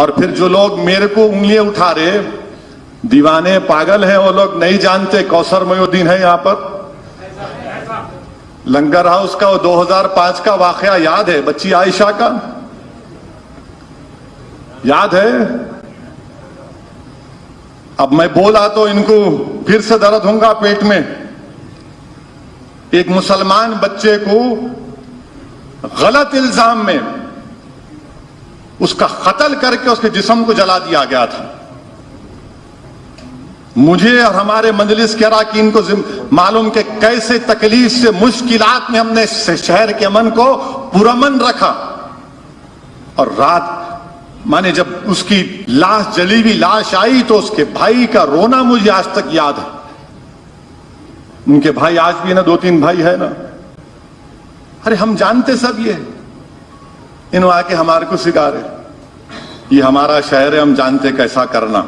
और फिर जो लोग मेरे को उंगलियां उठा रहे, दीवाने पागल हैं वो लोग, नहीं जानते कौसर मोयुद्दीन है यहां पर। लंगर हाउस का वो 2005 का वाकया याद है, बच्ची आयशा का याद है। अब मैं बोला तो इनको फिर से दर्द होगा पेट में। एक मुसलमान बच्चे को गलत इल्जाम में उसका कत्ल करके उसके जिस्म को जला दिया गया था। मुझे और हमारे मजलिस के अरकान को मालूम कि कैसे तकलीफ से मुश्किलात में हमने शहर के अमन को पुरअमन रखा। और रात माने जब उसकी लाश, जली हुई लाश आई तो उसके भाई का रोना मुझे आज तक याद है। उनके भाई आज भी ना, 2-3 भाई है ना। अरे हम जानते सब ये, इन आके हमारे को सिखा रहे। ये हमारा शहर है, हम जानते कैसा करना।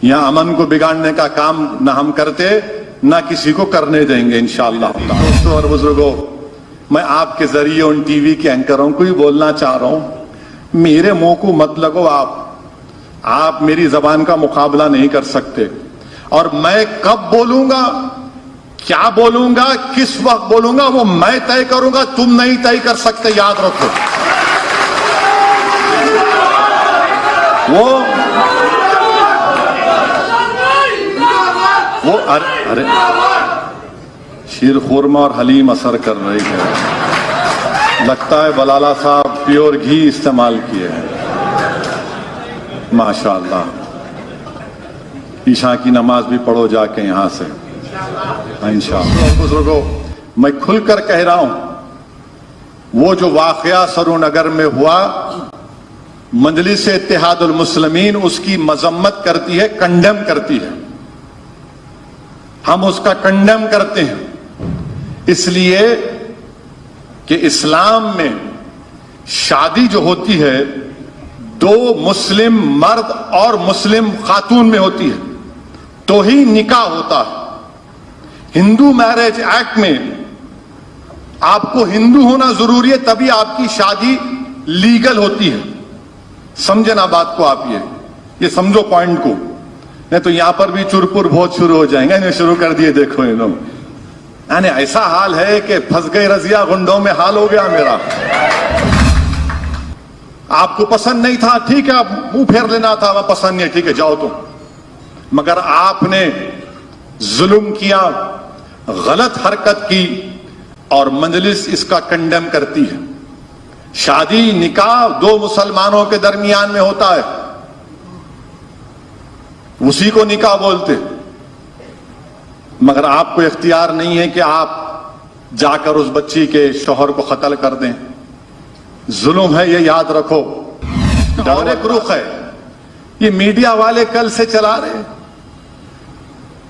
यहां अमन को बिगाड़ने का काम ना हम करते, ना किसी को करने देंगे इंशाअल्लाह। दोस्तों और बुजुर्गों, मैं आपके जरिए उन टीवी के एंकरों को ही बोलना चाह रहा हूं, मेरे मुंह को मत लगो आप मेरी जबान का मुकाबला नहीं कर सकते। और मैं कब बोलूंगा, क्या बोलूंगा, किस वक्त बोलूंगा, वो मैं तय करूंगा, तुम नहीं तय कर सकते, याद रखो। वो अरे शीर खुरमा और हलीम असर कर रही है। लगता है बलाला साहब प्योर घी इस्तेमाल किए हैं, माशाअल्लाह। ईशा की नमाज भी पढ़ो जाके यहां से इंशाअल्लाह। बुजुर्गों, मैं खुलकर कह रहा हूं, वो जो वाकया सरूनगर में हुआ, मजलिस इत्तेहादुल मुस्लिमीन उसकी मजम्मत करती है, कंडेम करती है। हम उसका कंडेम करते हैं इसलिए कि इस्लाम में शादी जो होती है 2 मुस्लिम मर्द और मुस्लिम खातून में होती है तो ही निकाह होता है। हिंदू मैरिज एक्ट में आपको हिंदू होना जरूरी है, तभी आपकी शादी लीगल होती है। समझे ना बात को आप, ये समझो पॉइंट को, नहीं तो यहां पर भी चुरपुर बहुत शुरू हो जाएंगे। इन्हें शुरू कर दिए, देखो इन लोग, यानी ऐसा हाल है कि फंस गई रजिया गुंडों में हाल हो गया मेरा। आपको पसंद नहीं था, ठीक है, आप मुंह फेर लेना था, वह पसंद नहीं, ठीक है, जाओ तुम। मगर आपने जुल्म किया, गलत हरकत की, और मजलिस इसका कंडेम करती है। शादी निकाह 2 मुसलमानों के दरमियान में होता है, उसी को निकाह बोलते। मगर आपको इख्तियार नहीं है कि आप जाकर उस बच्ची के शौहर को कत्ल कर दें। जुल्म है, ये याद रखो। और एक रुख है, ये मीडिया वाले कल से चला रहे,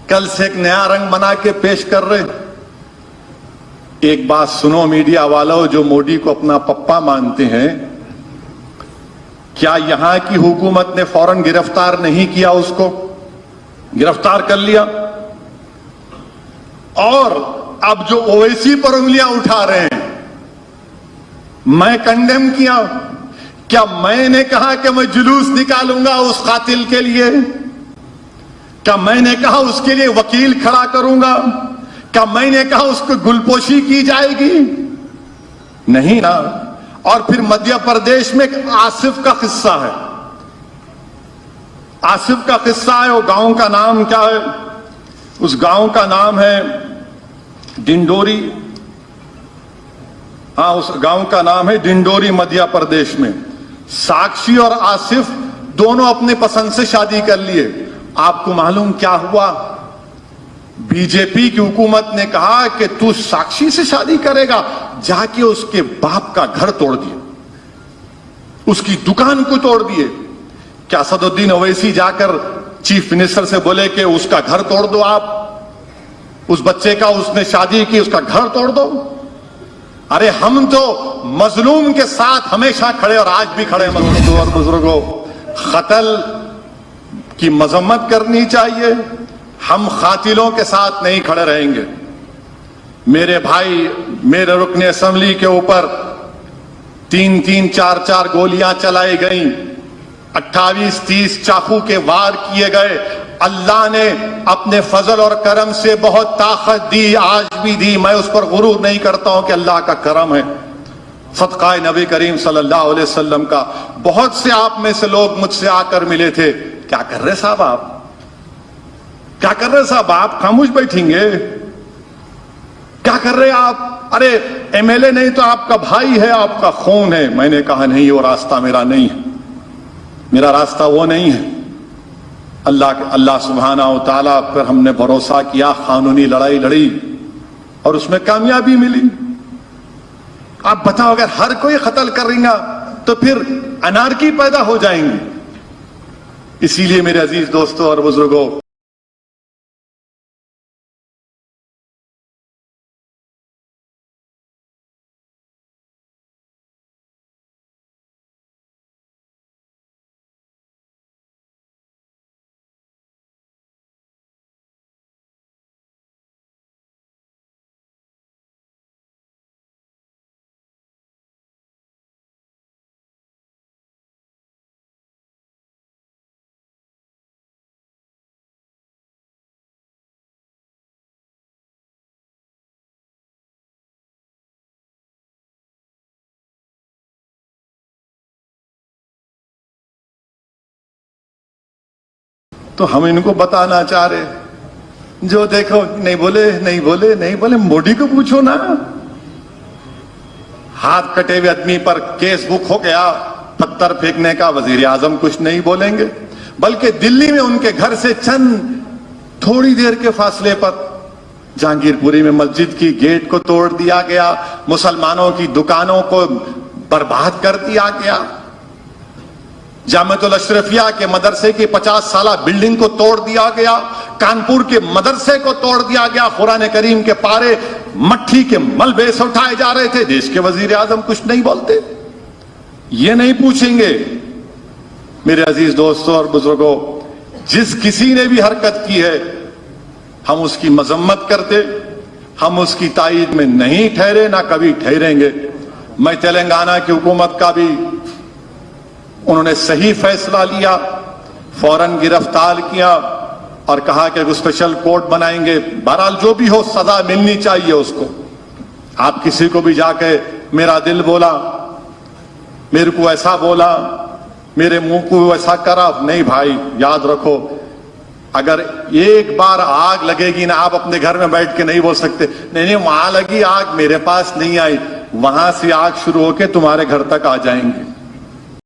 कल से एक नया रंग बना के पेश कर रहे। एक बात सुनो मीडिया वालों, जो मोदी को अपना पप्पा मानते हैं, क्या यहां की हुकूमत ने फौरन गिरफ्तार नहीं किया? उसको गिरफ्तार कर लिया और अब जो ओवैसी पर उंगलियां उठा रहे हैं, मैं कंडेम किया। क्या मैंने कहा कि मैं जुलूस निकालूंगा उस कातिल के लिए? क्या मैंने कहा उसके लिए वकील खड़ा करूंगा? क्या मैंने कहा उसको गुलपोशी की जाएगी? नहीं ना। और फिर मध्य प्रदेश में आसिफ का किस्सा है, आसिफ का किस्सा है। वो गांव का नाम क्या है? उस गांव का नाम है डिंडोरी। हाँ, उस गांव का नाम है डिंडोरी, मध्य प्रदेश में। साक्षी और आसिफ दोनों अपने पसंद से शादी कर लिए। आपको मालूम क्या हुआ? बीजेपी की हुकूमत ने कहा कि तू साक्षी से शादी करेगा, जाके उसके बाप का घर तोड़ दिया, उसकी दुकान को तोड़ दिए। क्या असदुद्दीन ओवैसी जाकर चीफ मिनिस्टर से बोले कि उसका घर तोड़ दो, आप उस बच्चे का उसने शादी की, उसका घर तोड़ दो? अरे हम तो मजलूम के साथ हमेशा खड़े और आज भी खड़े। मजलूम और बुजुर्गों, कत्ल की मजम्मत करनी चाहिए, हम कातिलों के साथ नहीं खड़े रहेंगे। मेरे भाई, मेरे रुकने असेंबली के ऊपर 3-3, 4-4 गोलियां चलाई गई, 28-30 चाकू के वार किए गए। अल्लाह ने अपने फजल और करम से बहुत ताकत दी, आज भी दी। मैं उस पर गुरूर नहीं करता हूं कि अल्लाह का करम है, सदका नबी करीम सल्लल्लाहु अलैहि वसल्लम का। बहुत से आप में से लोग मुझसे आकर मिले थे, क्या कर रहे साहब आप, क्या कर रहे साहब आप, खामोश बैठेंगे, क्या कर रहे आप, अरे एमएलए नहीं तो आपका भाई है, आपका खून है। मैंने कहा नहीं, वो रास्ता मेरा नहीं है, मेरा रास्ता वो नहीं है। अल्लाह सुब्हानहू व तआला पर हमने भरोसा किया, कानूनी लड़ाई लड़ी और उसमें कामयाबी मिली। आप बताओ, अगर हर कोई कत्ल करेगा तो फिर अनारकी पैदा हो जाएंगी। इसीलिए मेरे अजीज दोस्तों और बुजुर्गों, तो हम इनको बताना चाह रहे, जो देखो नहीं बोले नहीं बोले नहीं बोले, मोदी को पूछो ना। हाथ कटे हुए आदमी पर केस बुक हो गया, पत्थर फेंकने का, वजीर आजम कुछ नहीं बोलेंगे। बल्कि दिल्ली में उनके घर से चंद थोड़ी देर के फासले पर जहांगीरपुरी में मस्जिद की गेट को तोड़ दिया गया, मुसलमानों की दुकानों को बर्बाद कर दिया गया, जामिअतुल अशरफिया के मदरसे की 50 साला बिल्डिंग को तोड़ दिया गया, कानपुर के मदरसे को तोड़ दिया गया, कुरान करीम के पारे मट्टी के मलबे से उठाए जा रहे थे। देश के वजीर आजम कुछ नहीं बोलते, ये नहीं पूछेंगे। मेरे अजीज दोस्तों और बुजुर्गों, जिस किसी ने भी हरकत की है हम उसकी मजम्मत करते, हम उसकी तायीद में नहीं ठहरे, ना कभी ठहरेंगे। मैं तेलंगाना की हुकूमत का भी, उन्होंने सही फैसला लिया, फौरन गिरफ्तार किया और कहा कि स्पेशल कोर्ट बनाएंगे। बहरहाल जो भी हो, सजा मिलनी चाहिए उसको। आप किसी को भी जाके मेरा दिल बोला, मेरे को ऐसा बोला, मेरे मुंह को ऐसा करा, नहीं भाई, याद रखो, अगर एक बार आग लगेगी ना, आप अपने घर में बैठ के नहीं बोल सकते नहीं वहां लगी आग, मेरे पास नहीं आई। वहां से आग शुरू होके तुम्हारे घर तक आ जाएंगे।